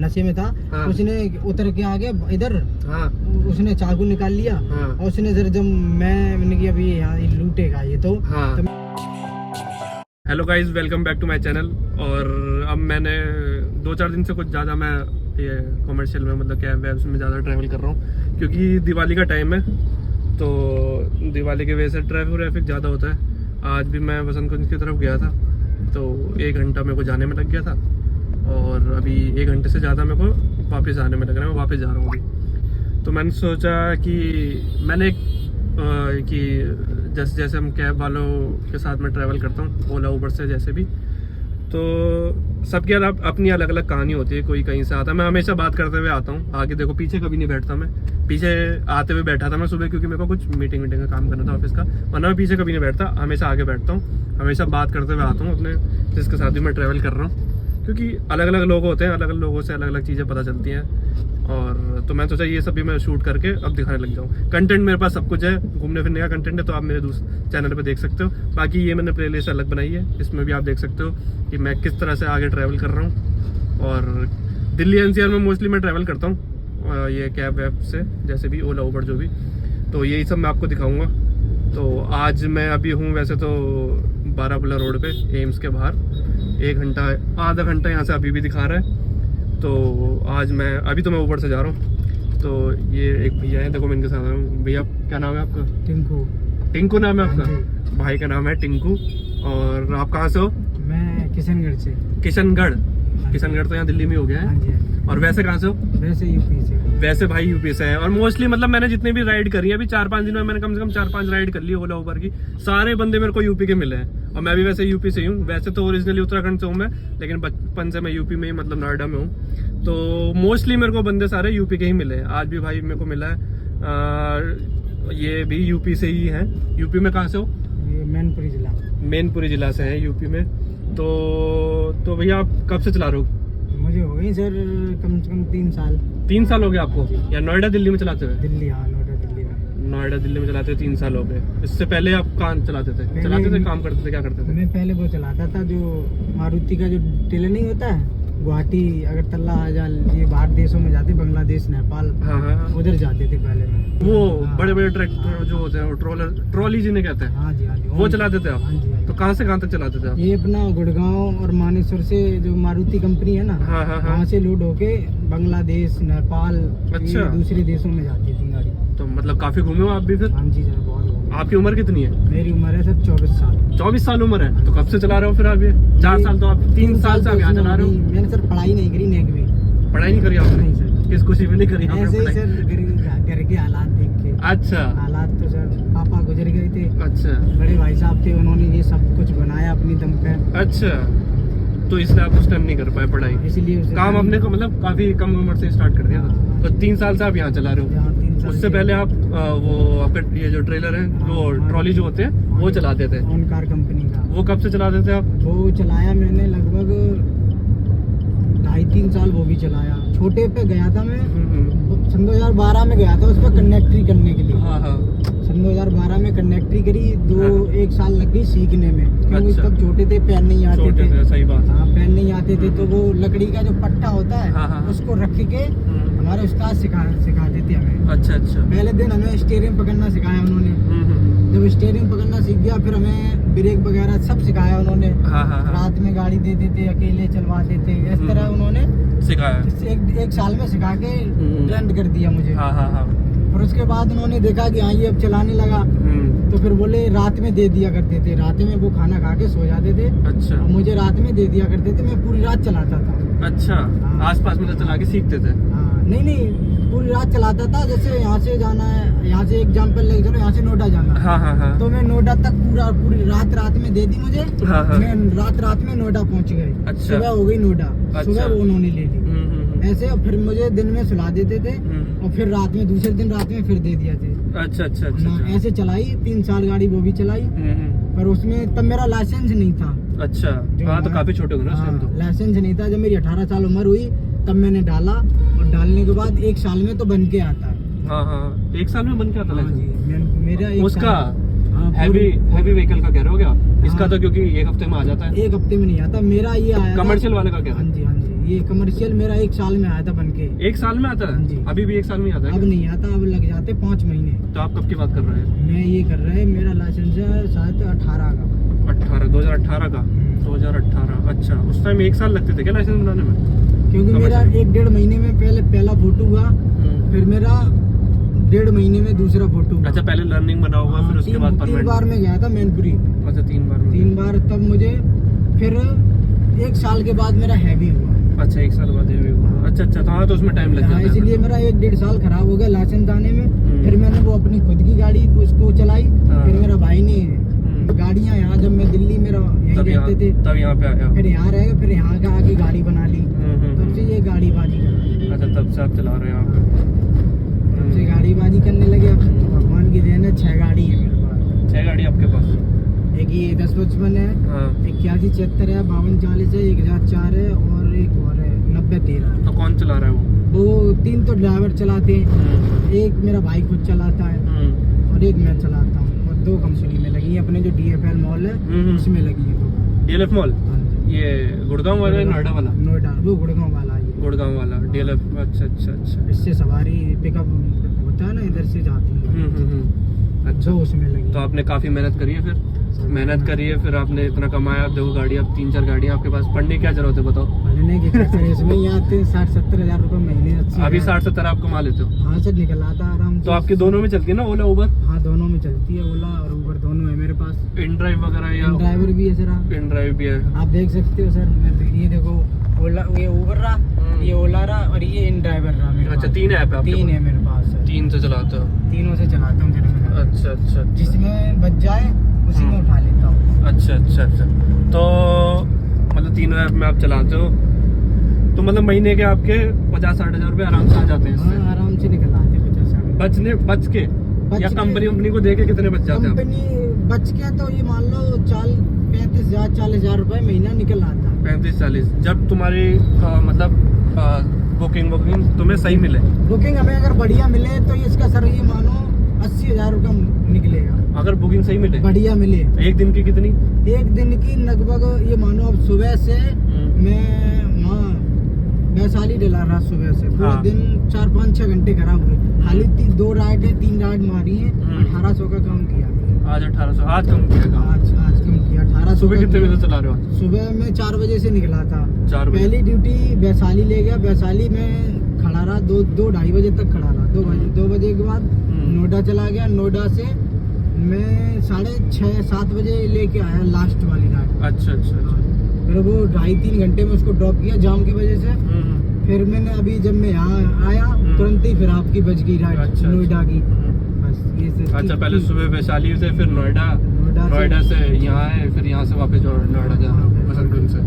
नशे में था। हाँ। उसने उतर के आ गया इधर। हाँ। उसने चाकू निकाल लिया। हाँ। और उसने जब मैंने कि अभी यहाँ ये लूटेगा ये तो। हाँ। Hello guys, welcome back to my channel. और अब मैंने 2-4 दिन से कुछ ज़्यादा मैं ये कॉमर्शियल में मतलब कैब वैब्स में ज़्यादा ट्रैवल कर रहा हूँ, क्योंकि दिवाली का टाइम है तो दिवाली की वजह से ट्रैफिक ज़्यादा होता है। आज भी मैं वसंत कुंज की तरफ गया था तो 1 घंटा मेरे को जाने में लग गया था और अभी 1 घंटे से ज़्यादा मेरे को वापस आने में लग रहा है। मैं वापस जा रहा हूँ अभी। तो मैंने सोचा कि मैंने कि जैसे हम कैब वालों के साथ में ट्रैवल करता हूँ, ओला उबर से जैसे भी, तो सबकी अपनी अलग अलग कहानी होती है। कोई कहीं से आता है, मैं हमेशा बात करते हुए आता हूँ, आगे देखो पीछे कभी नहीं बैठता। मैं पीछे आते हुए बैठा था मैं सुबह, क्योंकि मेरे को कुछ मीटिंग का काम करना था ऑफिस का, वरना मैं पीछे कभी नहीं बैठता, हमेशा आगे बैठता हूँ, हमेशा बात करते हुए आता हूँ अपने जिसके साथ भी मैं ट्रैवल कर रहा हूँ, क्योंकि अलग अलग लोग होते हैं, अलग अलग लोगों से अलग अलग चीज़ें पता चलती हैं। और तो मैं सोचा ये सब भी मैं शूट करके अब दिखाने लग जाऊँ। कंटेंट मेरे पास सब कुछ है, घूमने फिरने का कंटेंट है, तो आप मेरे चैनल पे देख सकते हो। बाकी ये मैंने प्लेलिस्ट अलग बनाई है, इसमें भी आप देख सकते हो कि मैं किस तरह से आगे ट्रैवल कर रहा हूँ। और दिल्ली एनसीआर में मोस्टली मैं ट्रैवल करता हूँ ये कैब वैब से, जैसे भी ओला उबर जो भी, तो यही सब मैं आपको दिखाऊँगा। तो आज मैं अभी हूँ वैसे तो बाराबुला रोड पे एम्स के बाहर, 1 घंटा आधा घंटा यहाँ से अभी भी दिखा रहा है। तो आज मैं अभी तो मैं ऊपर से जा रहा हूँ। तो ये एक भैया है, देखो मैं इनके साथ आया हूँ। भैया क्या नाम है आपका? टिंकू नाम है आपका? भाई का नाम है टिंकू। और आप कहाँ से हो? मैं किशनगढ़ से। किशनगढ़ तो यहाँ दिल्ली में हो गया है। और वैसे कहाँ से हो? वैसे यूपी से। वैसे भाई यूपी से है। और मोस्टली मतलब मैंने जितने भी राइड करी है अभी 4-5 दिन में, मैंने कम से कम 4-5 राइड कर ली ओला उबर की, सारे बंदे मेरे को यूपी के मिले हैं। और मैं भी वैसे यूपी से ही हूँ। वैसे तो ओरिजिनली उत्तराखंड से हूँ मैं, लेकिन बचपन से मैं यूपी में ही मतलब नोएडा में हूँ। तो मोस्टली मेरे को बंदे सारे यूपी के ही मिले हैं। आज भी भाई मेरे को मिला है, ये भी यूपी से ही है। यूपी में कहाँ से हो? ये मैनपुरी जिला से है यूपी में। तो भैया आप कब से चला रहे हो? मुझे हो गई सर कम से कम 3 साल। 3 साल हो गए आपको? या नोएडा दिल्ली में चलाते हुए? दिल्ली, हाँ नोएडा दिल्ली में चलाते हुए 3 साल हो गए। इससे पहले आप कहाँ चलाते थे? काम करते थे, क्या करते थे? मैं पहले वो चलाता था जो मारुति का जो टेलर नहीं होता है, गुवाहाटी अगरतला ये बाहर देशों में जाते, बांग्लादेश नेपाल, हाँ। उधर जाते थे पहले में। वो बड़े बड़े ट्रैक्टर जो होते हैं, ट्रॉली जिन्हें कहते हैं, हाँ जी वो चलाते थे आप? हाँ जी। तो कहाँ से कहाँ तक चलाते थे आप? ये अपना गुड़गांव और मानेसर से जो मारुति कंपनी है ना, हाँ। वहाँ से लोड होके बांग्लादेश नेपाल, अच्छा, दूसरे देशों में जाती थी गाड़ी। तो मतलब काफी घूमे हो आप भी फिर? हाँ जी सर, बहुत घूमे। आपकी उम्र कितनी है? मेरी उम्र है सर 24 साल। 24 साल उम्र है? तो कब से चला रहे हो फिर आप ये? 4 साल तो आप 3 साल से आप यहाँ चला रहे हो? मैंने सर पढ़ाई नहीं करी, नेक भी पढ़ाई नहीं करी आपने? नहीं सर। किस खुशी में नहीं करी आपने ऐसे ही पढ़ाई? सर घर के हालात देख के। अच्छा। हालात तो सर पापा गुजर गए थे। अच्छा। बड़े भाई साहब थे, उन्होंने ये सब कुछ बनाया अपनी दम पे। अच्छा, तो इसलिए आप उस टाइम नहीं कर पाए पढ़ाई? इसलिए काम अपने को मतलब काफी कम उम्र से स्टार्ट कर दिया था। तो 3 साल से आप यहाँ चला रहे हो? उससे पहले आप वो आपका ये जो ट्रेलर है, वो ट्रॉली जो होते हैं, वो चलाते थे? ऑन कार कंपनी का। वो कब से चलाते थे आप? वो चलाया मैंने लगभग 2.5-3 साल वो भी चलाया। छोटे पे गया था मैं, सन 2012 में गया था उस पर कंडक्टरी करने के लिए। हाँ। सन 2012 में कंडक्टरी करी, 1 साल लग गई सीखने में, क्योंकि अच्छा। तब छोटे थे, पैन नहीं आते थे। सही बात। हाँ, पैन नहीं आते थे, तो वो लकड़ी का जो पट्टा होता है, हाँ। उसको रख के हमारे उस्ताद सिखाते थे हमें। अच्छा। पहले दिन हमें स्टीयरिंग पकड़ना सिखाया उन्होंने। जब स्टीयरिंग पकड़ना सीख गया, फिर हमें ब्रेक वगैरह सब सिखाया उन्होंने। हाँ। रात में गाड़ी दे देते, अकेले चलवाते थे, इस तरह उन्होंने सिखाया। एक साल में सिखा के ट्रेंड कर दिया मुझे। हाँ। और उसके बाद उन्होंने देखा कि हाँ ये अब चलाने लगा, तो फिर बोले रात में दे दिया करते थे। रात में वो खाना खा के सो जाते थे। अच्छा। और मुझे रात में दे दिया करते थे, मैं पूरी रात चलाता था। अच्छा। आसपास में चला के सीखते थे? नहीं, पूरी रात चलाता था। जैसे यहाँ से जाना है, यहाँ से एग्जाम्पल लेके चलो, यहाँ से नोएडा जाना है। हाँ। तो मैं नोएडा तक पूरी रात में दे दी मुझे। हाँ। मैं रात में नोएडा पहुँच गए। अच्छा। सुबह हो गई नोएडा। अच्छा। सुबह वो उन्होंने ले ली ऐसे। और फिर मुझे दिन में सुला देते थे, और फिर रात में दूसरे दिन रात में फिर दे दिया थे। अच्छा। ऐसे चलाई 3 साल गाड़ी वो भी चलाई। पर उसमें तब मेरा लाइसेंस नहीं था। अच्छा। हाँ, तो काफी छोटे हो ना उस टाइम तो। लाइसेंस नहीं था। जब मेरी 18 साल उम्र हुई तब मैंने डाला, और डालने के बाद 1 साल में तो बन के आता है। हाँ। 1 साल में बन के आता है? मेरा उसका हैवी व्हीकल का कह रहे हो क्या? इसका तो क्योंकि 1 हफ्ते में आ जाता है। 1 हफ्ते में नहीं आता। मेरा ये आया कमर्शियल वाले का कह रहे हैं। हाँ जी, ये कमर्शियल मेरा 1 साल में आया था बन के। 1 साल में आता जी। है? अभी भी 1 साल में आता है अब क्या? नहीं आता, अब लग जाते 5 महीने। तो आप कब की बात कर रहे हैं? मैं ये कर रहा है, मेरा लाइसेंस है शायद 18 का। 2018 का? 2018। अच्छा, उस टाइम 1 साल लगते थे क्या लाइसेंस बनाने में? क्योंकि मेरा 1-1.5 महीने में पहला फोटो हुआ, फिर मेरा 1.5 महीने में दूसरा फोटो हुआ। अच्छा, पहले लर्निंग बना हुआ, फिर उसके बाद 3 परमानेंट। बार में गया था मैनपुरी। अच्छा, 3 बार में? 3 बार, तब मुझे फिर 1 साल के बाद मेरा हैवी हुआ। अच्छा, 1 साल बाद ये भी हुआ। अच्छा अच्छा, तो हाँ, तो उसमें टाइम लग जाता है। इसलिए मेरा 1-1.5 साल खराब हो गया लाइसेंस आने में। फिर मैंने वो अपनी खुद की गाड़ी उसको चलाई। फिर मेरा भाई ने गाड़ियाँ यहाँ, जब मैं दिल्ली मेरा यहीं रहते थे, तब यहाँ पे आया। फिर यहाँ रह गए, फिर यहाँ का आके गाड़ी बना ली। तब से ये गाड़ी बाजी कर। अच्छा, तब से आप चला रहे हैं यहाँ पे? तब से गाड़ी बाजी करने लगे। अब तो भगवान की देन है, 6 गाड़ी है मेरे पास। 6 गाड़ी आपके पास? एक ये 1055 है, हाँ। 8176 है, 5240 है, 1004 है, और एक और है 9013। तो कौन चला रहा है वो 3 तो ड्राइवर चलाते हैं, एक मेरा भाई खुद चलाता है और एक मैं चलाता हूँ। और 2 कंपनी में लगी है, अपने जो DFL मॉल है उसमें लगी है 2। DLF mall? हाँ जी। ये गुड़गांव वाला है, नोएडा वाला? नोएडा, वो गुड़गांव वाला है। गुड़गांव वाला DLF। अच्छा अच्छा अच्छा। इससे सवारी पिकअप होता है ना, इधर से जाती है। अच्छा, जो उसमें लगी। तो आपने काफी मेहनत करी है, फिर मेहनत करी है, फिर आपने इतना कमाया, 2 गाड़ी, अब 3-4 गाड़ियाँ आपके पास। पढ़ने की क्या जरूरत है बताओ? पढ़ने के खर्चे इसमें ही आते हैं, 60-70 हज़ार रुपये महीने। अभी 60-70 आप कमा लेते हो? हाँ सर, निकल आता है आराम से। तो आपके दोनों में चलती है ना, ओला उबर? हाँ, दोनों में चलती है, ओला और उबर दोनों है मेरे पास। इन ड्राइव वगैरह या? ड्राइवर भी है सर। इन ड्राइव भी है। आप देख सकते हो सर, ये देखो, ओला, ये उबर रहा, ये ओला रहा, और ये इन ड्राइवर रहा मेरे अच्छा, पास। 3 ऐप है आपके 3 है मेरे पास सर। 3 से चलाते हो? तीनों से चलाता हूँ। अच्छा अच्छा अच्छा। जिसमें बच जाए उसी में उठा लेता हूँ। अच्छा अच्छा अच्छा। तो मतलब 3 ऐप में आप चलाते हो, तो मतलब महीने के आपके 50-60 हज़ार रुपये आराम से आ जाते हैं इससे? हाँ, आराम से निकल आते हैं 50-60। बच के या कंपनी को दे के कितने बच जाते हैं? कंपनी बच के तो ये मान लो 35,000-40,000 रुपए महीना निकल आता है। 35-40? जब तुम्हारी मतलब बुकिंग तुम्हें सही मिले? बुकिंग हमें अगर बढ़िया मिले तो इसका सर ये मानो 80,000 रुपये निकलेगा। अगर बुकिंग सही मिले, बढ़िया मिले। एक दिन की कितनी? एक दिन की लगभग ये मानो, अब सुबह से मैं वहाँ वैशाली डला रहा, सुबह से पूरा हाँ। दिन 4-5-6 घंटे खराब हुए। खाली 2 राइड है, 3 राइड मारी है, 1800 का काम किया। आज 1800? आज कम किया काम? आज कम किया 1800। सुबह कितने बजे चला रहे हो? सुबह में 4 बजे से निकला था। 4 बजे? पहली ड्यूटी वैशाली ले गया, वैशाली में खड़ा रहा 2-2:30 बजे तक खड़ा रहा। 2 बजे के बाद नोएडा चला गया। नोएडा से मैं 6:30-7 बजे लेके आया लास्ट वाली राइड। अच्छा अच्छा अच्छा। फिर वो 2.5-3 घंटे में उसको ड्रॉप किया जाम की वजह से। फिर मैंने अभी जब मैं यहाँ आया तुरंत ही फिर आपकी बज गई राइड। अच्छा, नोएडा की। बस ये से। अच्छा, पहले सुबह वैशाली से, फिर नोएडा से यहाँ आए, फिर यहाँ से वापस नोएडा जा रहे हो बसंतकुंज से।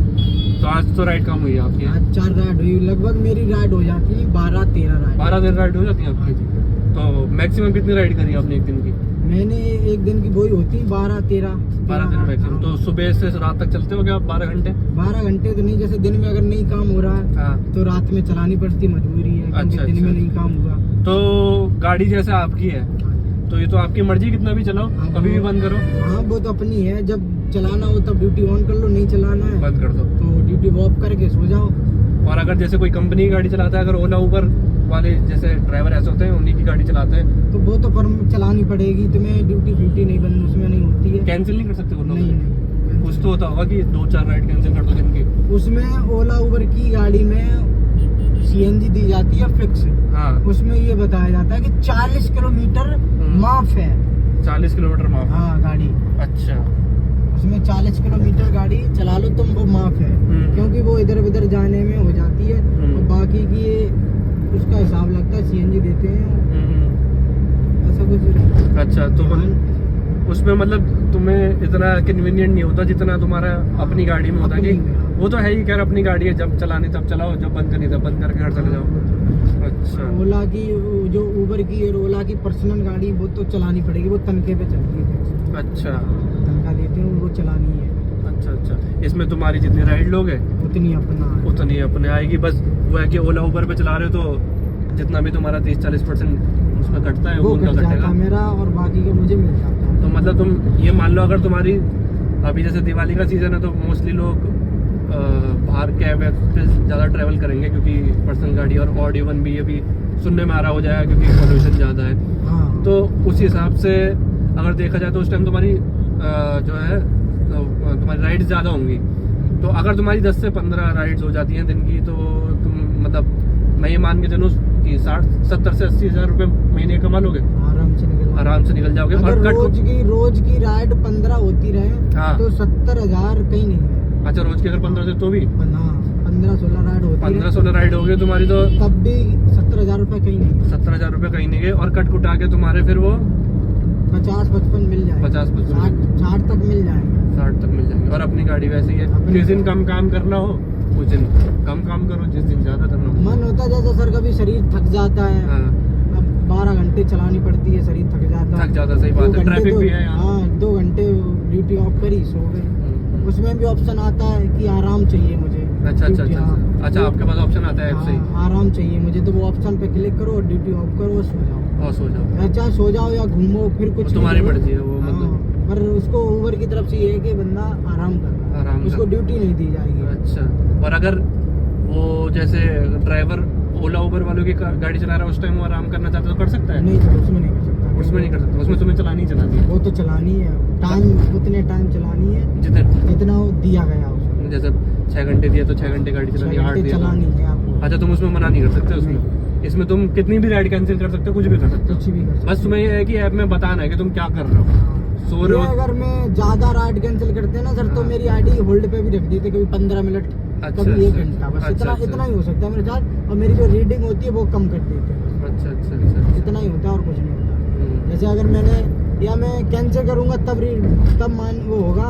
तो आज तो राइड कम हुई है आपकी? आज 4 राइड हुई। लगभग मेरी राइड हो जाती है 12-13 राइड। 12 दिन राइड हो जाती है आपकी? तो मैक्सिमम कितनी राइड करी आपने एक दिन की? मैंने एक दिन की वही होती 12-13। 12 दिन मैक्सिमम। तो सुबह से रात तक चलते हो क्या आप 12 घंटे? 12 घंटे तो नहीं, जैसे दिन में अगर नहीं काम हो रहा है हाँ। तो रात में चलानी पड़ती, मजबूरी है, क्योंकि अच्छा, दिन अच्छा। में नहीं काम हुआ। तो गाड़ी जैसे आपकी है, तो ये तो आपकी मर्जी, कितना भी चलाओ, हाँ, कभी भी बंद करो? हाँ, वो तो अपनी है। जब चलाना हो तब ड्यूटी ऑन कर लो, नहीं चलाना है बंद कर दो तो ड्यूटी ऑफ करके सो जाओ। और अगर जैसे कोई कंपनी की गाड़ी चलाता है, अगर ओला उबर वाले जैसे ड्राइवर ऐसे होते हैं, उन्हीं की गाड़ी चलाते हैं, तो वो तो पर चलानी पड़ेगी तुम्हें। ड्यूटी नहीं बंद उसमें नहीं होती है। कैंसिल नहीं कर सकते वो लोग? नहीं। कुछ तो होता होगा कि 2-4 राइड कैंसिल कर दो दिन की। उसमें ओला उबर की गाड़ी में CNG दी जाती है फिक्स। हाँ। उसमें ये बताया जाता है कि 40 किलोमीटर माफ है। 40 किलोमीटर माफ? हाँ, गाड़ी अच्छा। उसमें 40 किलोमीटर गाड़ी चला लो तुम, वो माफ है। क्योंकि वो इधर उधर जाने में हो जाती है। और बाकी की ये उसका हिसाब लगता है, CNG देते हैं, ऐसा कुछ। अच्छा, तो उसमें मतलब तुम्हें इतना कन्वीनियंट नहीं होता जितना तुम्हारा अपनी गाड़ी में होता है कि वो तो है ही, खैर अपनी गाड़ी है, जब चलानी तब चलाओ, जब बंद करनी तब बंद करके घर चले जाओ। अच्छा। ओला की, जो उबर की और ओला की पर्सनल गाड़ी, वो तो चलानी पड़ेगी, वो तनखे पे चलती है। अच्छा, तनखा देते हैं, वो चलानी है। अच्छा अच्छा। इसमें तुम्हारी जितनी राइड लोग है उतनी अपना है। उतनी अपने आएगी। बस वो है कि ओला उबर पे चला रहे हो तो जितना भी तुम्हारा 30-40% उसमें कटता है, वो वो उनका कट जाता कटेगा मेरा, और बाकी का मुझे मिल जाता है। तो मतलब तुम ये मान लो, अगर तुम्हारी अभी जैसे दिवाली का सीजन है तो मोस्टली लोग बाहर कैब पे ज़्यादा ट्रैवल करेंगे, क्योंकि पर्सनल गाड़ी और ऑडियो वन भी अभी सुनने में आ रहा हो जाएगा क्योंकि पोल्यूशन ज़्यादा है। हाँ। तो उस हिसाब से अगर देखा जाए तो उस टाइम तुम्हारी जो है तुम्हारी राइड्स ज़्यादा होंगी। तो अगर तुम्हारी 10 से 15 राइड्स हो जाती हैं दिन की, तो तुम मतलब मैं ये मान के चलूँ कि 60-70 से 80 हज़ार रुपये महीने कमा लोगे, आराम से निकल जाओगे। अगर रोज की राइड 15 होती रहे हाँ। तो 70,000 कहीं नहीं है। अच्छा, रोज की अगर 15 से तो भी 15-16 राइड होती है। 15-16 राइड हो गई तुम्हारी, तो तब भी 70,000 रुपये कहीं नहीं। 70,000 रुपये कहीं नहीं गए। और कट कुटा के तुम्हारे फिर वो 50-55 मिल जाए, 50-55 60 तक मिल जाएंगे, 60 तक मिल जाएंगे। और अपनी गाड़ी वैसे ही है, जिस दिन कम काम करना हो उस दिन कम काम करो, जिस दिन ज्यादा करना हो। मन होता है जैसे सर कभी शरीर थक जाता है, हाँ। अब 12 घंटे चलानी पड़ती है, शरीर थक जाता, सही बात है। ट्रैफिक भी है यहाँ। हाँ, 2 घंटे ड्यूटी ऑफ करी, सो गए। उसमें भी ऑप्शन आता है कि आराम चाहिए मुझे। अच्छा, आपके पास ऑप्शन आता है ऐप से ही? आराम चाहिए मुझे, तो वो ऑप्शन पे क्लिक करो, ड्यूटी ऑफ करो, सो जाओ। चाहे सो जाओ या घूमो, फिर कुछ तुम्हारी मर्जी है वो, मतलब। पर उसको उबर की तरफ से ये है कि बंदा आराम कर रहा है, उसको ड्यूटी नहीं दी जाएगी। अच्छा, और अगर वो जैसे ड्राइवर ओला उबर वालों की गाड़ी चला रहा है, उस टाइम वो आराम करना चाहता है तो कर सकता है? नहीं सर, उसमें नहीं कर सकता। उसमें नहीं कर सकता, उसमें तुम्हें चलानी है। वो तो चलानी है, टाइम उतने टाइम चलानी है जितना दिया गया उसको। जैसे 6 घंटे दिया तो 6 घंटे गाड़ी चलानी, 8 दिया चलानी है आपको। अच्छा, तुम उसमें मना नहीं कर सकते उसमें? इसमें तुम कितनी भी राइड कैंसिल कर सकते हो, कुछ भी कर सकते हो, कुछ भी कर सकते हो। बस तुम्हें ये है कि ऐप में बताना है कि तुम क्या कर रहे हो, सो रहे हो। अगर मैं ज्यादा राइड कैंसिल करते हैं ना सर, तो मेरी आईडी होल्ड पे भी रख देते, कभी 15 मिनट, कभी 1 घंटा, बस इतना ही हो सकता है मेरे साथ। और मेरी जो रीडिंग होती है वो कम कर देते हैं। अच्छा, इतना ही होता है और कुछ नहीं होता। जैसे अगर मैंने या मैं कैंसिल करूंगा तब मान वो होगा।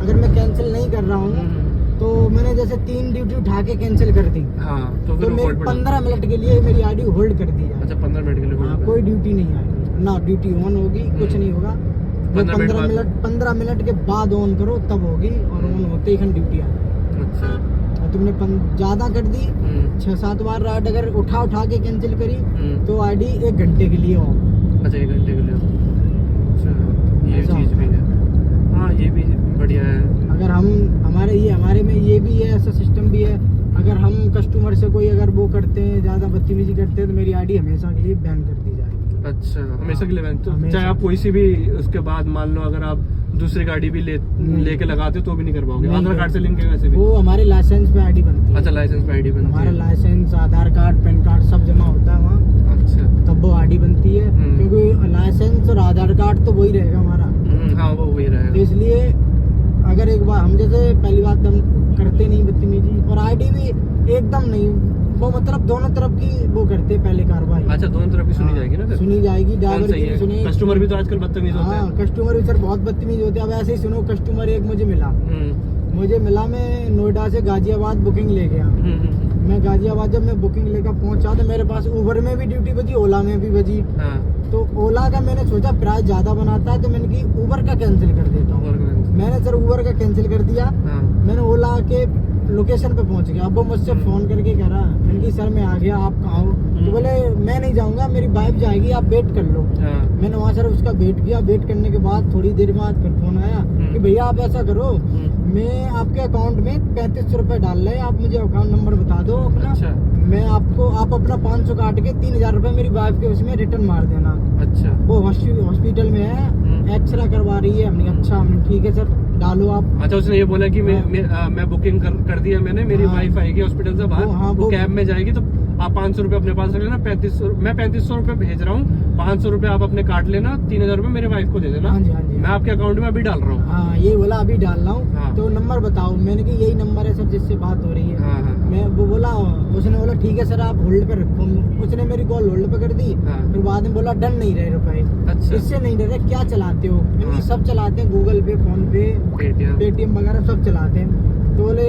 अगर मैं कैंसिल नहीं कर रहा हूँ तो मैंने जैसे 3 ड्यूटी उठा के कैंसिल कर दी, हाँ, तो मेरी 15 मिनट के लिए मेरी आईडी होल्ड कर दी जाए। अच्छा, 15 मिनट के लिए हाँ, कोई ड्यूटी नहीं आएगी ना, ड्यूटी ऑन होगी, कुछ नहीं होगा। 15 मिनट के बाद ऑन करो तब होगी, और ऑन होते ही ड्यूटी आ जाएगी। अच्छा, और तुमने ज्यादा कर दी, 6-7 बार राइड अगर उठा के कैंसिल करी, तो आईडी 1 घंटे के लिए ऑफ। अच्छा, 1 घंटे के लिए। अच्छा, ये चीज भी है। हाँ, ये भी बढ़िया है। अगर हमारे में ये भी है, ऐसा सिस्टम भी है। अगर हम कस्टमर से कोई अगर वो करते हैं, ज्यादा बदतमीजी करते हैं, तो मेरी आईडी हमेशा के लिए बैन कर दी जाएगी। अच्छा, हमेशा के लिए बैन? तो चाहे आप कोई सी भी उसके बाद मान लो अगर आप दूसरी गाड़ी भी लेके लगाते हो तो भी नहीं कर पाओगे? आधार कार्ड से लिंक है वैसे भी? वो हमारे लाइसेंस पे आईडी बनती है। अच्छा, लाइसेंस पे आईडी बनती है। हमारा लाइसेंस, आधार कार्ड, पैन कार्ड सब जमा होता है वहाँ। अच्छा, तब वो आईडी बनती है, क्योंकि लाइसेंस और आधार कार्ड तो वही रहेगा हमारा। हाँ, वो वही रहेगा। तो इसलिए अगर एक बार हम जैसे पहली बात हम करते नहीं बदतमीजी, और आईडी भी एकदम नहीं, वो मतलब दोनों तरफ की वो करते पहले कार्रवाई। अच्छा, दोनों तरफ की सुनी जाएगी ना? सुनी जाएगी, ड्राइवर की भी सुनी। कस्टमर भी तो आजकल बदतमीज होते हैं। हाँ, कस्टमर भी सर बहुत बदतमीज होते हैं। अब ऐसे ही सुनो, कस्टमर एक मुझे मिला, मैं नोएडा से गाजियाबाद बुकिंग ले गया। मैं गाजियाबाद जब मैं बुकिंग लेकर पहुंचा तो मेरे पास उबर में भी ड्यूटी बजी, ओला में भी बजी। हाँ। तो ओला का मैंने सोचा प्राइस ज्यादा बनाता है, तो मैंने की उबर का कैंसिल कर देता हूँ। मैंने सर उबर का कैंसिल कर दिया। हाँ। मैंने ओला के लोकेशन पे पहुंच गया। अब वो मुझसे फोन करके कह रहा, मैंने की सर मैं आ गया, आप कहाँ हो? तो बोले मैं नहीं जाऊंगा, मेरी वाइफ जाएगी, आप वेट कर लो। हाँ। मैंने वहाँ सर उसका वेट किया। वेट करने के बाद थोड़ी देर बाद फिर फोन आया कि भैया आप ऐसा करो, मैं आपके अकाउंट में 3500 रुपए डाल रहे हैं, आप मुझे अकाउंट नंबर बता दो अपना। अच्छा। मैं आप अपना 500 काट के 3000 रुपए मेरी वाइफ के उसमें रिटर्न मार देना। अच्छा। वो हॉस्पिटल में है, एक्सरे करवा रही है। हमने अच्छा, ठीक है सर डालो आप। अच्छा, उसने ये बोला कि मैं बुकिंग कर दिया मैंने, मेरी वाइफ आएगी हॉस्पिटल से बाहर, वो कैब में जाएगी, तो आप 500 रुपए अपने पास रख लेना। 3500 रुपए भेज रहा हूँ, 500 रुपए आप अपने काट लेना, 3000 रुपए मेरे वाइफ को दे देना। मैं आपके अकाउंट में अभी डाल रहा हूँ। हाँ, ये बोला अभी डाल रहा हूँ। हाँ। तो नंबर बताओ। मैंने कि यही नंबर है सर जिससे बात हो रही है। हाँ। मैं वो बोला, उसने बोला ठीक है सर आप होल्ड पे रखो। उसने मेरी कॉल होल्ड पे कर दी। हाँ। फिर बाद में बोला डन नहीं रहे रुपए। अच्छा। इससे नहीं डर रहे, क्या चलाते हो? मैंने सब चलाते हैं, गूगल पे, फोन पे, पेटीएम वगैरह सब चलाते हैं। तो बोले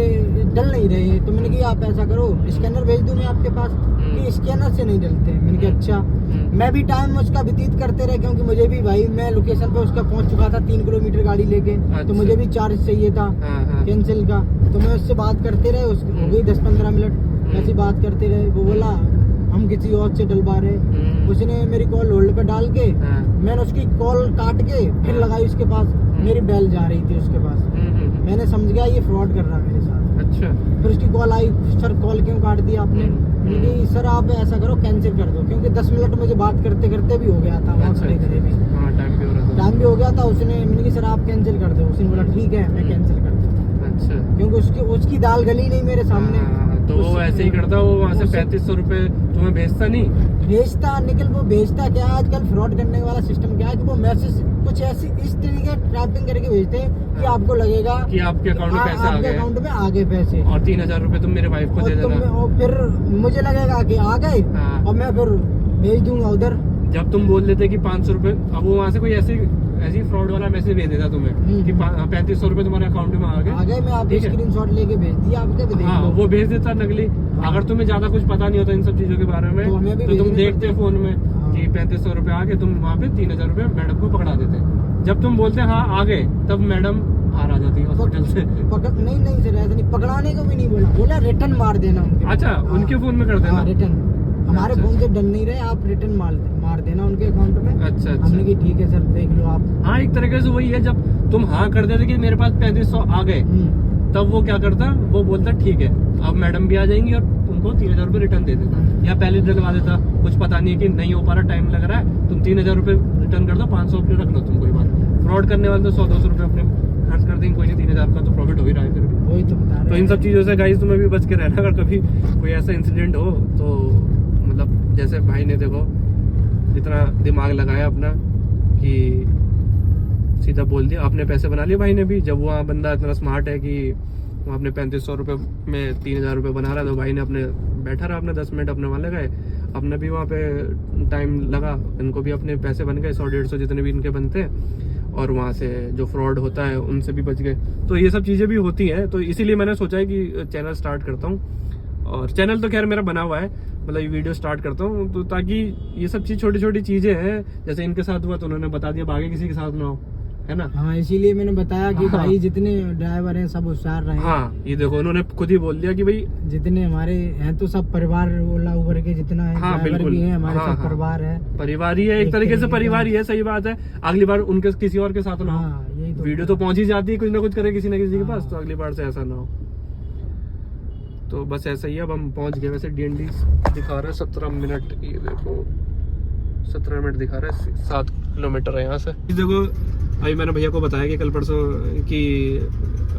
डल नहीं रहे। तो मैंने कहा आप ऐसा करो, स्कैनर भेज दूं मैं आपके पास? कि स्कैनर से नहीं डलते। मैंने कहा अच्छा। मैं भी टाइम उसका व्यतीत करते रहे, क्योंकि मुझे भी भाई मैं लोकेशन पे उसका पहुंच चुका था 3 किलोमीटर गाड़ी लेके। अच्छा। तो मुझे भी चार्ज चाहिए था कैंसिल का। तो मैं उससे बात करते रहे, हो गई 10-15 मिनट ऐसी बात करते रहे। वो बोला हम किसी और से डलवा रहे। उसने मेरी कॉल होल्ड पे डाल के मैंने उसकी कॉल काट के फिर लगाई उसके पास। मेरी बेल जा रही थी उसके पास। मैंने समझ गया ये फ्रॉड कर रहा है मेरे साथ। अच्छा। फिर उसकी कॉल आई, सर कॉल क्यों काट दिया आपने? मैंने कहा सर आप ऐसा करो कैंसिल कर दो, क्योंकि 10 मिनट मुझे बात करते करते भी हो गया था वहाँ अच्छा, खड़े खड़े भी, हाँ टाइम भी हो रहा था। टाइम भी हो गया था। उसने, मैंने कहा सर आप कैंसिल कर दो, उसने बोला ठीक है मैं कैंसिल कर दूँ, अच्छा। क्योंकि उसकी दाल गली नहीं मेरे सामने। हाँ, तो वो ऐसे ही करता, वो वहाँ से 3500 रुपए तुम्हें भेजता नहीं? भेजता निकल, वो भेजता क्या है आजकल फ्रॉड करने वाला सिस्टम क्या है कि वो मैसेज कुछ ऐसी इस तरीके ट्रैपिंग करके भेजते हैं कि आपको लगेगा कि आपके अकाउंट में पैसे आ आपके गए, अकाउंट में आ गए पैसे, और 3000 रुपए तुम मेरे वाइफ को दे देना। और फिर मुझे लगेगा कि आ गए हाँ। और मैं फिर भेज दूंगा उधर। जब तुम बोल देते कि 500 रुपए, अब वो वहाँ से कोई ऐसी फ्रॉड वाला मैसेज भेज देता तुम्हें कि 3500 रुपए तुम्हारे अकाउंट में आ गए, मैं आपको स्क्रीनशॉट लेके भेज दिया आपके भी देख हाँ, लो। वो भेज देता नकली। अगर तुम्हें ज्यादा कुछ पता नहीं होता इन सब चीजों के बारे में, तो हमें भी तो तुम भेजने देखते फोन में कि 3500 रुपए आ गए, तुम वहाँ पे 3000 रुपए मैडम को पकड़ा देते। जब तुम बोलते हाँ आ गए, तब मैडम बाहर आ जाती है हॉस्पिटल से। नहीं सर ऐसा नहीं, पकड़ाने को भी नहीं बोला, बोला रिटर्न मार देना उनके। अच्छा, उनके फोन में कर देना रिटर्न, हमारे अच्छा, फोन से डर नहीं रहे, आप रिटर्न मार देना उनके अकाउंट में। अच्छा अच्छा। हमने की ठीक है सर देख लो आप। हाँ, एक तरीके से वही है, जब तुम हाँ कर देते कि मेरे पास 3500 आ गए, तब वो क्या करता, वो बोलता ठीक है अब मैडम भी आ जाएंगी और तुमको 3000 रुपए रिटर्न दे देता, या पहले डलवा देता, कुछ पता नहीं है कि नहीं हो पा रहा, टाइम लग रहा है, तुम 3000 रुपए रिटर्न कर दो, 500 अपने रख लो तुम, कोई बात नहीं। फ्रॉड करने वाले तो 100-200 रुपए अपने खर्च कर देंगे, कोई नहीं, 3000 का तो प्रॉफिट हो ही रहा है फिर भी। वही तो बता रहे तो इन सब चीज़ों से गाइस तुम्हें भी बच के रहना, अगर कभी कोई ऐसा इंसिडेंट हो तो, मतलब जैसे भाई ने देखो इतना दिमाग लगाया अपना कि सीधा बोल दिया, अपने पैसे बना लिए भाई ने भी। जब वहाँ बंदा इतना स्मार्ट है कि वो अपने 3500 रुपये में 3000 रुपये बना रहा, तो भाई ने अपने बैठा रहा, अपने 10 मिनट अपने वहाँ लगाए, अपने भी वहाँ पे टाइम लगा, इनको भी अपने पैसे बन गए 100-150 जितने भी इनके बनते हैं, और वहाँ से जो फ्रॉड होता है उनसे भी बच गए। तो ये सब चीज़ें भी होती हैं, तो इसीलिए मैंने सोचा है कि चैनल स्टार्ट करता हूँ। और चैनल तो खैर मेरा बना हुआ है, मतलब ये वीडियो स्टार्ट करता हूँ तो ताकि ये सब चीज़ छोटी छोटी चीज़ें हैं, जैसे इनके साथ हुआ तो उन्होंने बता दिया, आगे किसी के साथ ना हो, है ना। हाँ, इसीलिए मैंने बताया कि हाँ। भाई जितने ड्राइवर हैं सब होशियार रहे। हाँ, ये देखो उन्होंने खुद ही बोल दिया कि भाई जितने हमारे हैं तो सब परिवार, ओला उबर के जितना है हाँ, ड्राइवर बिल्कुल, भी हैं हमारे, हाँ, सब हाँ, परिवार है, परिवार ही है, एक तरीके से परिवार ही है, सही बात है। अगली बार उनके किसी और के साथ ना हो, हाँ, यही तो वीडियो तो पहुंच ही जाती है, कुछ ना कुछ करे किसी ना किसी के पास, हाँ। तो अगली बार से ऐसा ना हो। तो बस ऐसा ही है। अब हम पहुंच गए, वैसे DND दिखा रहा है 17 मिनट, ये देखो 17 मिनट दिखा रहा है, 7 किलोमीटर है यहाँ से। देखो अभी मैंने भैया को बताया कि कल परसों कि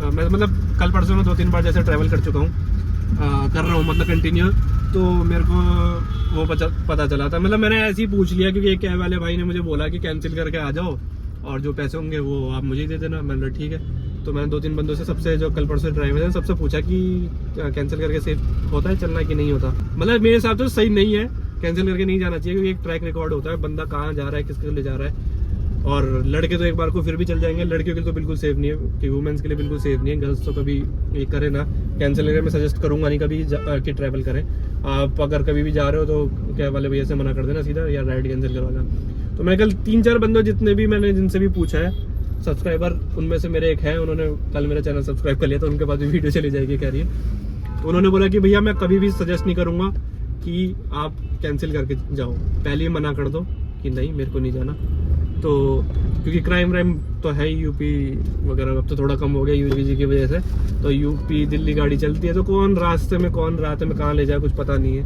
मैं मतलब कल परसों में 2-3 बार जैसे ट्रैवल कर चुका हूँ, कर रहा हूँ मतलब कंटिन्यू, तो मेरे को वो पता चला था, मतलब मैंने ऐसे ही पूछ लिया क्योंकि एक कैब वाले भाई ने मुझे बोला कि कैंसिल करके आ जाओ और जो पैसे होंगे वो आप मुझे ही दे देना। मैंने ठीक है, तो मैंने 2-3 बंदों से, सबसे जो कल परसों ड्राइवर है सबसे पूछा कि कैंसिल करके सेफ होता है चलना कि नहीं होता। मतलब मेरे हिसाब से सही नहीं है, कैंसिल करके नहीं जाना चाहिए, क्योंकि एक ट्रैक रिकॉर्ड होता है, बंदा कहाँ जा रहा है, किसके लिए जा रहा है। और लड़के तो एक बार को फिर भी चल जाएंगे, लड़कियों के लिए तो बिल्कुल सेफ नहीं है, कि वुमेन्स के लिए बिल्कुल सेफ नहीं है। गर्ल्स तो कभी ये करे ना, कैंसिल करके मैं सजेस्ट करूंगा नहीं कभी कि ट्रैवल करें। आप अगर कभी भी जा रहे हो तो कैब वाले भैया से मना कर देना सीधा, या राइड कैंसिल करवाना। तो मैं कल 3-4 बंदों जितने भी मैंने जिनसे भी पूछा है सब्सक्राइबर, उनमें से मेरे एक है, उन्होंने कल मेरा चैनल सब्सक्राइब कर लिया, तो उनके पास भी वीडियो चली जाएगी कह रही है। तो उन्होंने बोला कि भैया मैं कभी भी सजेस्ट नहीं करूंगा कि आप कैंसिल करके जाओ, पहले ही मना कर दो कि नहीं मेरे को नहीं जाना। तो क्योंकि क्राइम तो है ही यूपी वगैरह, अब तो थोड़ा कम हो गया यूपी की वजह से, तो यूपी दिल्ली गाड़ी चलती है, तो कौन रास्ते में कौन रात में कहाँ ले जाए कुछ पता नहीं है।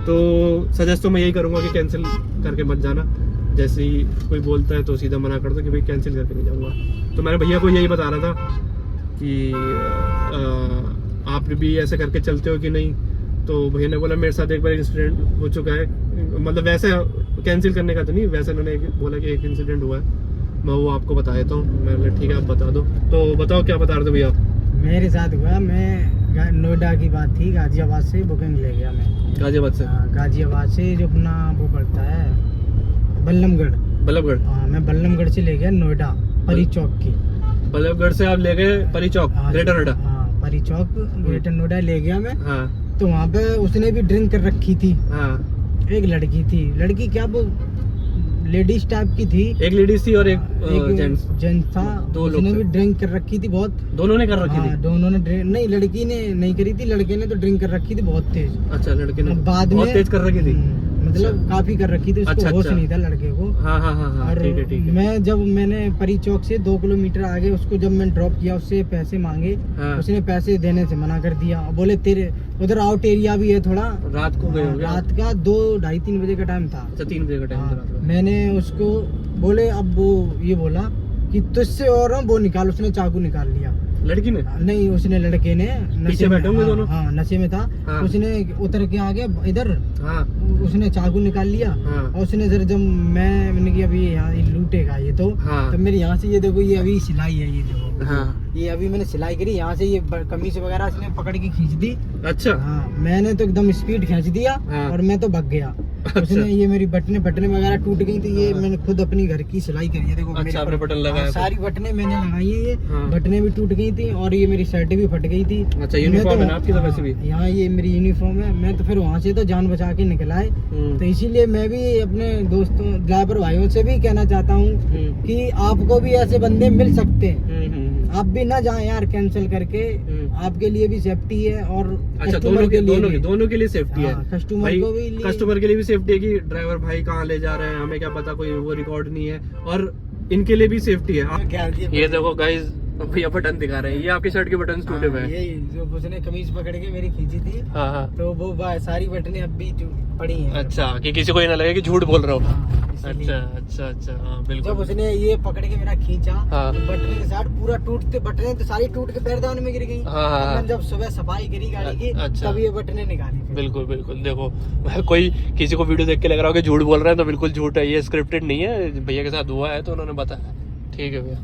तो सजेस्ट तो मैं यही करूँगा कि कैंसिल करके मत जाना, जैसे ही कोई बोलता है तो सीधा मना कर दो कि भाई कैंसिल करके नहीं जाऊँगा। तो मैंने भैया को यही बता रहा था कि आप भी ऐसे करके चलते हो कि नहीं। तो भैया ने बोला मेरे साथ एक बार इंसिडेंट हो चुका है, मतलब वैसे कैंसिल करने का तो नहीं, वैसे उन्होंने बोला कि एक इंसिडेंट हुआ है, मैं वो आपको बता देता हूँ। मैंने ठीक है आप बता दो। तो बताओ क्या बता रहे थे भैया आप? मेरे साथ हुआ, मैं नोएडा की बात थी, गाजियाबाद से बुकिंग ले गया मैं। गाजियाबाद से? गाजियाबाद से जो अपना वो पड़ता है बल्लभगढ़। हाँ, मैं बल्लभगढ़ से ले गया नोएडा, परी चौक की। बल्लभगढ़ से आप ले गए परी चौक, ग्रेटर नोएडा? हाँ, परी चौक ग्रेटर नोएडा ले गया मैं। हाँ। तो वहाँ पे उसने भी ड्रिंक कर रखी थी। हाँ। एक लड़की थी, लड़की क्या वो लेडीज टाइप की थी, एक लेडीज थी और एक जेंट्स था। दो लोग उसने भी ड्रिंक कर रखी थी बहुत। दोनों ने कर रखी थी? दोनों ने ड्रिंक नहीं, लड़की ने नहीं करी थी, लड़के ने तो ड्रिंक कर रखी थी बहुत तेज। अच्छा, लड़के ने बाद में बहुत तेज कर रखी थी। मतलब काफी कर रखी थी उसको, अच्छा, होश अच्छा। नहीं था लड़के को। हाँ हाँ हाँ हाँ, और ठीक है ठीक है। मैंने परी चौक से 2 किलोमीटर आगे उसको जब मैं ड्रॉप किया, उससे पैसे मांगे, हाँ। उसने पैसे देने से मना कर दिया। बोले तेरे उधर आउट एरिया भी है थोड़ा। रात को गए हो क्या? रात का 2-2:30-3 बजे का टाइम था। अच्छा 3 बजे का टाइम था हाँ, रात का। मैंने उसको बोले, अब वो ये बोला कि तुझसे और हूँ, वो निकाल, उसने चाकू निकाल लिया। लड़की ने? नहीं, उसने लड़के ने पीछे बैठे होंगे दोनों? हाँ, नशे में था। हाँ। उसने उतर के आगे इधर हाँ उसने चाकू निकाल लिया। हाँ और उसने जब मैंने कि अभी यहाँ ये लूटेगा ये तो हाँ। तो मेरे यहाँ से ये देखो, ये अभी सिलाई है, ये देखो। हाँ। ये अभी मैंने सिलाई करी, यहाँ से ये कमीज वगैरह इसने पकड़ के खींच दी। अच्छा हाँ, मैंने तो एकदम स्पीड खींच दिया। हाँ। और मैं तो भाग गया। अच्छा। उसने ये मेरी बटने वगैरह टूट गई थी। ये हाँ। मैंने खुद अपनी घर की सिलाई करी है, देखो। अच्छा, मेरे आपने पर- बटन लगाया हाँ, था? सारी बटने मैंने लगाई है। ये हाँ। बटने भी टूट गई थी और ये मेरी शर्ट भी फट गई थी। अच्छा, यूनिफॉर्म है ना आपकी तो वैसे भी? यहाँ ये मेरी यूनिफॉर्म है। मैं तो फिर वहाँ से तो जान बचा के निकला है। तो इसीलिए मैं भी अपने दोस्तों ड्राइवर भाइयों से भी कहना चाहता हूँ कि आपको भी ऐसे बंदे मिल सकते हैं। आप भी ना जाएं यार कैंसिल करके, आपके लिए भी सेफ्टी है और अच्छा, कस्टमर दोनों भी। दोनों के लिए सेफ्टी है। हाँ, कस्टमर भाई, को भी कस्टमर के लिए भी सेफ्टी है कि ड्राइवर भाई कहाँ ले जा रहे हैं, हमें क्या पता, कोई वो रिकॉर्ड नहीं है। और इनके लिए भी सेफ्टी है। ये देखो गाइस, भैया बटन दिखा रहे हैं, ये आपकी शर्ट के बटन टूटे हुए हैं। यही जो उसने कमीज पकड़ के मेरी खींची थी, हाँ हाँ। तो वो सारी बटनें अब भी पड़ी हैं। अच्छा, कि किसी को ये ना लगे कि झूठ बोल रहा हो। हाँ, इसीलिए। अच्छा अच्छा अच्छा, हाँ बिल्कुल। जब उसने ये पकड़ के मेरा खींचा, हाँ। तो बटने के साथ पूरा टूटते, बटने तो सारी टूट के पैरदान में गिर गई। हाँ, हाँ, अब मैंने जब सुबह सफाई करी गाड़ी की, अच्छा। तब ये बटने निकाली फिर। बिल्कुल बिल्कुल। देखो, कोई किसी को वीडियो देख के लग रहा हो कि झूठ बोल रहा है, तो बिल्कुल झूठ है, ये स्क्रिप्टेड नहीं है। भैया के साथ हुआ है तो उन्होंने बताया। ठीक है भैया।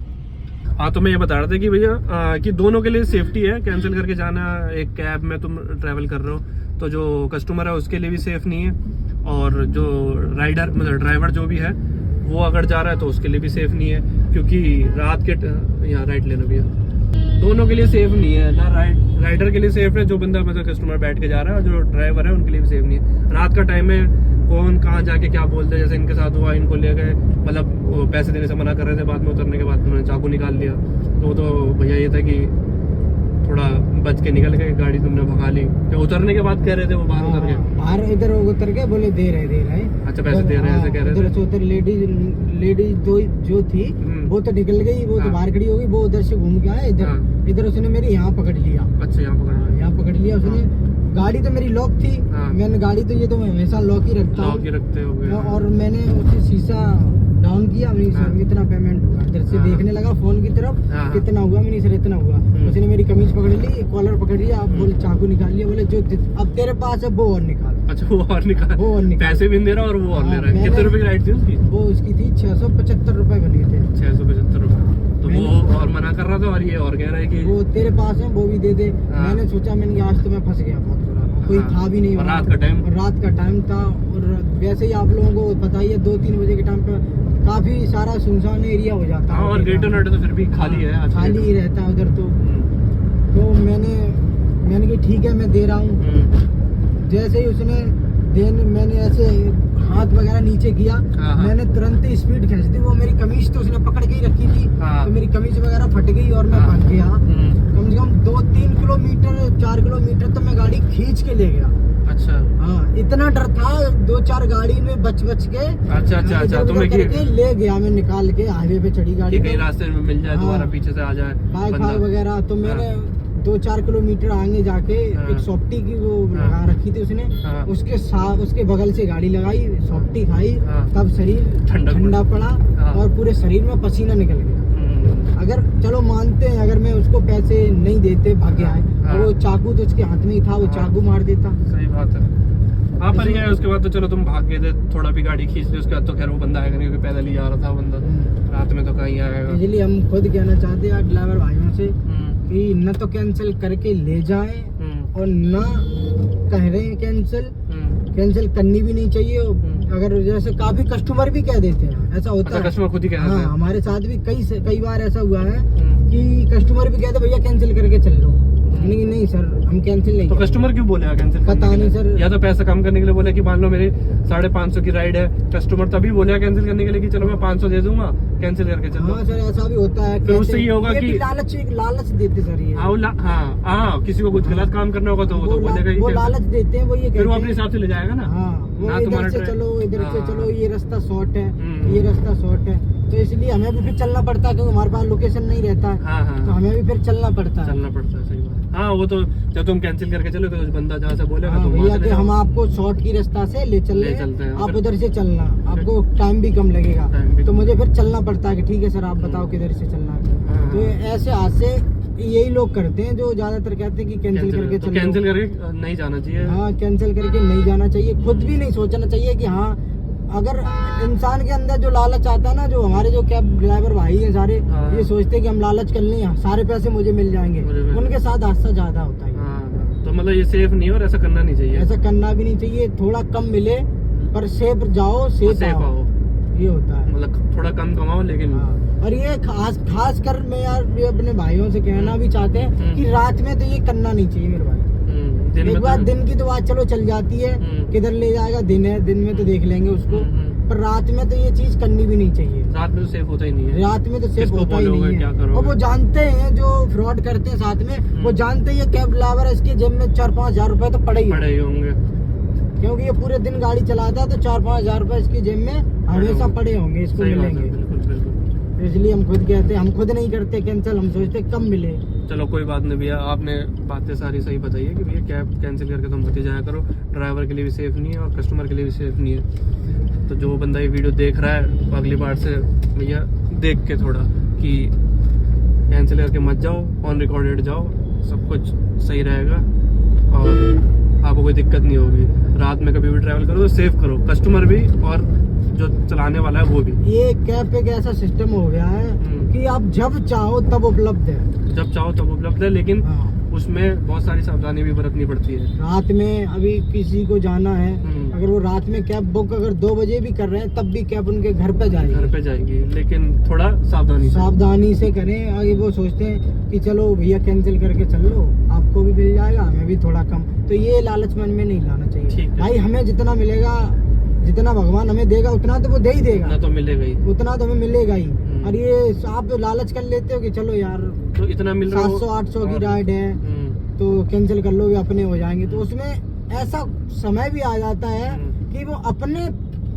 हाँ, तो मैं ये बता रहा था कि भैया कि दोनों के लिए सेफ्टी है। कैंसिल करके जाना, एक कैब में तुम ट्रैवल कर रहे हो तो जो कस्टमर है उसके लिए भी सेफ नहीं है, और जो राइडर मतलब ड्राइवर जो भी है वो अगर जा रहा है तो उसके लिए भी सेफ नहीं है, क्योंकि रात के यहाँ राइट लेना भैया, दोनों के लिए सेफ नहीं है ना। राइडर के लिए सेफ है जो बंदा मतलब कस्टमर बैठ के जा रहा है, और जो ड्राइवर है उनके लिए भी सेफ नहीं है। रात का टाइम में कौन कहाँ जाके क्या बोलते हैं, जैसे इनके साथ हुआ, इनको ले गए, मतलब वो पैसे देने से मना कर रहे थे, बाद में उतरने के बाद उन्होंने चाकू निकाल लिया। तो भैया ये था कि थोड़ा बच के निकल गए, गाड़ी तुमने भगा ली। जो उतरने के बाद कह रहे थे वो बाहर उतर गए। बाहर इधर उतर के बोले दे रहे। अच्छा, पैसे दे रहे हैं ऐसे कह रहे थे। उधर से उधर लेडीज जो थी वो तो निकल गई, वो तो हाँ। बाहर खड़ी हो गई, वो उधर से घूम के आए इधर। हाँ। इधर उसने मेरी यहाँ पकड़ लिया। अच्छा, यहाँ पकड़ यहाँ पकड़ लिया उसने। गाड़ी तो मेरी लॉक थी। हाँ। मैंने गाड़ी तो ये तो मैं हमेशा लॉक ही रखता लॉक ही हूँ। रखते हो गए। और मैंने उससे शीशा डाउन किया, मैंने हाँ। सर इतना पेमेंट हुआ, इधर से हाँ। देखने लगा फोन की तरफ, हाँ। कितना हुआ, मैंने सर इतना हुआ। उसने मेरी कमीज पकड़ ली, कॉलर पकड़ लिया, अब बोले चाकू निकाल लिया, बोले जो अब तेरे पास है वो और निकाल। अच्छा, वो और निकाल, वो और निकाल। पैसे भी नहीं दे रहा और वो और ले रहा है। मैंने- कितने रुपए की राइड थी उसकी? वो उसकी थी 675 रुपए बनी थे। 675 रुपए। तो वो मैंने- और मना कर रहा था, और ये और कह रहा है कि वो तेरे पास है वो भी दे दे। हाँ। मैंने सोचा, मैंने कहा, आज तो मैं फंस गया बहुत बुरा। कोई हाँ। था भी नहीं और वहाँ। रात का टाइम? और रात का टाइम था, और वैसे ही आप लोगों को पता ही है 2-3 बजे के टाइम पे काफी सारा सुनसान एरिया हो जाता है। हाँ, और गेट नट तो फिर भी खाली है आज के खाली डेट ही में। रहता है उधर तो मैंने कहा ठीक है मैं दे रहा हूँ। जैसे ही उसने मैंने ऐसे हाथ वगैरह नीचे किया, हाँ, हाँ। मैंने तुरंत ही स्पीड खींच दी। वो मेरी कमीज तो उसने पकड़ के ही रखी थी, हाँ। तो मेरी कमीज वगैरह फट गई और मैं हाँ। भाग गया। कम से कम 2-3 किलोमीटर 4 किलोमीटर तो मैं गाड़ी खींच के ले गया। अच्छा हाँ, इतना डर था, 2-4 गाड़ी में बच के अच्छा अच्छा अच्छा, इधर-उधर तुम्हें करके ले गया मैं, निकाल के हाईवे पे चढ़ी गाड़ी कि कहीं तो। रास्ते में मिल जाए, हाँ। दोबारा पीछे से आ जाए बाइक बंदा। वगैरह तो मैंने 2-4 किलोमीटर आगे जाके हाँ। एक सॉफ्टी की वो हाँ। लगा रखी थी उसने, हाँ। उसके बगल से गाड़ी लगाई, सॉफ्टी खाई, हाँ। तब शरीर ठंडक ठंडा पड़ा हाँ। और पूरे शरीर में पसीना निकल गया। अगर चलो मानते हैं, अगर मैं उसको पैसे नहीं देते भाग्य आए, हाँ। और वो चाकू तो उसके हाथ में ही था, वो हाँ। चाकू मार देता। सही बात है। हाँ, पर ये है, उसके बाद तो चलो तुम भाग गए थे, थोड़ा भी गाड़ी खींच ली, उसके बाद तो खैर वो बंदा आएगा नहीं, क्योंकि पैदल ही जा रहा था बंदा, रात में तो कहीं आएगा। इसलिए हम खुद कहना चाहते हैं ड्राइवर भाइयों से कि न तो कैंसिल करके ले जाएं, और न कह रहे हैं कैंसिल करनी भी नहीं चाहिए। अगर जैसे काफी कस्टमर भी कह देते हैं, ऐसा होता है। कस्टमर खुद ही कह देते हाँ, हैं। हमारे साथ भी कई बार ऐसा हुआ है कि कस्टमर भी कहते भैया कैंसिल करके चल लो, नहीं नहीं सर हम कैंसिल नहीं तो करेंगे। कस्टमर क्यों बोलेगा कैंसिल? पता नहीं सर। या तो पैसा कम करने के लिए बोले कि मान लो मेरी 550 की राइड है, कस्टमर तभी बोलेगा कैंसिल करने के लिए कि चलो मैं 500 दे दूंगा, कैंसिल करके चलो। हाँ सर, ऐसा भी होता है। फिर उससे ये होगा कि- भी लालच देते सर ये। हाँ, किसी को कुछ गलत काम करना होगा तो वो तो बोलेगा ही वो cancel। लालच देते हैं, वो ये फिर वो कहते अपने हैं। हिसाब से ले जाएगा ना। हाँ, वो ना इधर तुम्हारा से चलो इधर से हाँ। चलो, ये रास्ता शॉर्ट है, हम्म। ये रास्ता शॉर्ट है, तो इसलिए हमें भी फिर चलना पड़ता है, क्योंकि हमारे पास लोकेशन नहीं रहता है, हाँ हाँ तो हमें भी फिर चलना पड़ता है। चलना पड़ता है, सही बात। हाँ वो तो जब तुम कैंसिल करके चलो तो उस बंदा जहाँ से बोलेगा हाँ तुम भैया वहाँ कि से हम जाओ। आपको शॉर्ट की रास्ता से ले चल ले रहे चलते हैं, हैं, आप फिर- उधर से चलना, आपको टाइम भी कम लगेगा, टाइम भी तो कम। मुझे फिर चलना पड़ता है कि ठीक है सर आप बताओ किधर से चलना है। हाँ। तो ऐसे हाथ से यही लोग करते हैं जो ज्यादातर कहते हैं कि कैंसिल करके तो चलो। कैंसिल करके नहीं जाना चाहिए। हाँ कैंसिल करके नहीं जाना चाहिए, खुद भी नहीं सोचना चाहिए कि हाँ, अगर इंसान के अंदर जो लालच आता है ना, जो हमारे जो कैब ड्राइवर भाई हैं सारे हाँ। ये सोचते हैं कि हम लालच कर लें, सारे पैसे मुझे मिल जाएंगे, मुझे मिल- उनके साथ हादसा ज्यादा होता है। हाँ तो मतलब ये सेफ नहीं है और ऐसा करना नहीं चाहिए। ऐसा करना भी नहीं चाहिए, थोड़ा कम मिले पर सेफ जाओ, सेफ सेफ आओ, आओ, ये होता है। मतलब थोड़ा कम कमाओ लेकिन हाँ। और ये खास कर मैं यार ये अपने भाइयों से कहना भी चाहते हैं कि रात में तो ये करना नहीं चाहिए मेरे भाई। दिन एक में बार तो- दिन की तो बात चलो चल जाती है, किधर ले जाएगा, दिन है, दिन में तो देख लेंगे उसको, पर रात में तो ये चीज करनी भी नहीं चाहिए। रात में तो सेफ होता ही नहीं है। रात में तो सेफ किसको होता ही बोलोगे, नहीं क्या है। करोगे? और वो जानते हैं जो फ्रॉड करते हैं साथ में, वो जानते हैं ये कैब ड्राइवर है, इसके जेब में 4-5 हजार रुपए तो पड़े ही पड़े ही होंगे। क्योंकि ये पूरे दिन गाड़ी चलाता है, तो 4-5 हजार रुपए इसकी जेब में हमेशा पड़े होंगे, इसको सही बात है, मिलेंगे। बिल्कुल बिल्कुल। तो इसलिए हम खुद कहते हैं, हम खुद नहीं करते कैंसिल, हम सोचते कम मिले। चलो कोई बात नहीं भैया, आपने बातें सारी सही बताई है कि भैया कैब कैंसिल करके तुम मत ही जाया करो, ड्राइवर के लिए भी सेफ नहीं है और कस्टमर के लिए भी सेफ नहीं है। तो जो बंदा ये वीडियो देख रहा है वो अगली बार से भैया देख के थोड़ा कि कैंसिल करके मत जाओ, ऑन रिकॉर्डेड जाओ, सब कुछ सही रहेगा और आपको कोई दिक्कत नहीं होगी। रात में कभी भी ट्रैवल करो तो सेफ करो, कस्टमर भी और जो चलाने वाला है वो भी। ये कैब पे एक ऐसा सिस्टम हो गया है कि आप जब चाहो तब उपलब्ध है। जब चाहो तब उपलब्ध है, लेकिन हाँ। उसमें बहुत सारी सावधानी भी बरतनी पड़ती है। रात में अभी किसी को जाना है, अगर वो रात में कैब बुक अगर 2 बजे भी कर रहे हैं तब भी कैब उनके घर पे जाएगी। घर पे जाएगी, लेकिन थोड़ा सावधानी से। सावधानी से करें। आगे वो सोचते हैं कि चलो भैया कैंसिल करके चल लो, आपको भी मिल जाएगा, हमें भी थोड़ा कम, तो ये लालच मन में नहीं लाना ठीक चाहिए। है। भाई हमें जितना मिलेगा, जितना भगवान हमें देगा उतना तो वो दे ही देगा, ना तो मिलेगा ही, उतना तो हमें मिलेगा ही। और ये आप लालच कर लेते हो कि चलो यार तो इतना मिल रहा हो 700-800 की राइड है तो कैंसिल कर लो, भी अपने हो जाएंगे। तो उसमें ऐसा समय भी आ जाता है कि वो अपने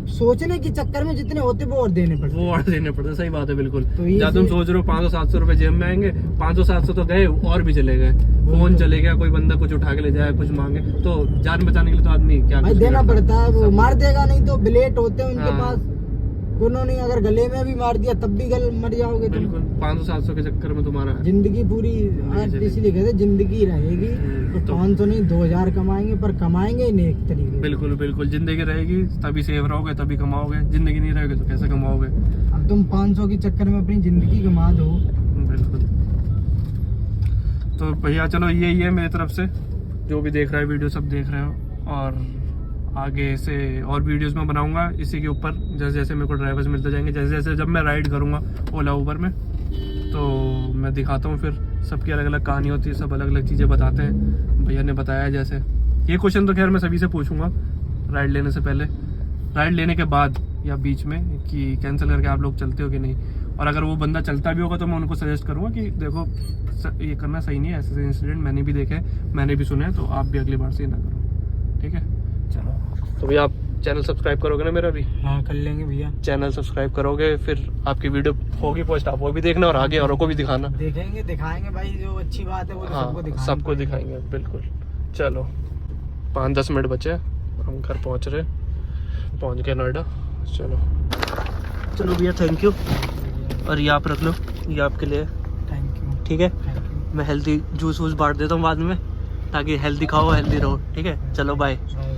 सोचने के चक्कर में जितने होते वो और देने पड़ते वो और देने पड़ते हैं। सही बात है, बिल्कुल। तो ये जब तुम सोच रहे हो 500-700 रुपए जेब में आएंगे, 500-700 तो गए और भी चले गए। फोन चले गया, कोई बंदा कुछ उठा के ले जाए, कुछ मांगे, तो जान बचाने के लिए तो आदमी क्या भाई कुछ देना करता पड़ता है। वो सब। मार देगा, नहीं तो ब्लेड होते हैं उनके हाँ। पास, उन्होंने अगर गले में भी मार दिया तब भी गल मर जाओगे तुम। बिल्कुल 500-700 के चक्कर में तुम्हारा जिंदगी पूरी चलेगी। इसलिए कहते जिंदगी रहेगी तो तो 500 नहीं 2000 कमाएंगे, पर कमाएंगे ही नहीं एक तरीके से। बिल्कुल बिल्कुल, जिंदगी रहेगी तभी सेफ रहोगे, तभी कमाओगे। जिंदगी नहीं रहेगी तो कैसे कमाओगे? अब तुम 500 के चक्कर में अपनी जिंदगी गंवा दो। बिल्कुल। तो भैया चलो यही है मेरी तरफ से, जो भी देख रहा है वीडियो सब देख रहे हो, और आगे से और वीडियोस में बनाऊंगा इसी के ऊपर, जैसे जैसे मेरे को ड्राइवर्स मिलते जाएंगे, जैसे जैसे जब मैं राइड करूंगा ओला उबर में तो मैं दिखाता हूँ। फिर सबकी अलग अलग कहानी होती है, सब अलग अलग चीज़ें बताते हैं। भैया ने बताया जैसे, ये क्वेश्चन तो खैर मैं सभी से पूछूंगा राइड लेने से पहले, राइड लेने के बाद या बीच में, कि कैंसिल करके आप लोग चलते हो कि नहीं। और अगर वो बंदा चलता भी होगा तो मैं उनको सजेस्ट करूँगा कि देखो ये करना सही नहीं है, ऐसे इंसिडेंट मैंने भी देखे हैं, मैंने भी सुने हैं, तो आप भी अगली बार से ही ना करो। ठीक है, चलो। तो भैया आप चैनल सब्सक्राइब करोगे ना मेरा भी? हाँ कर लेंगे भैया, चैनल सब्सक्राइब करोगे, फिर आपकी वीडियो होगी पोस्ट, आप वो भी देखना और आगे औरों को भी दिखाना। देखेंगे, दिखाएंगे भाई, जो अच्छी बात है वो तो सबको हाँ, दिखाएंगे। सबको दिखाएंगे, बिल्कुल। चलो 5-10 मिनट बचे, हम घर पहुंच गए नोएडा। चलो भैया, थैंक यू। और ये आप रख लो, ये आपके लिए, थैंक यू। ठीक है। Thank you. मैं हेल्दी जूस वूस बांट देता हूँ बाद में, ताकि हेल्दी खाओ, हेल्दी रहो। ठीक है, चलो बाय। बाय।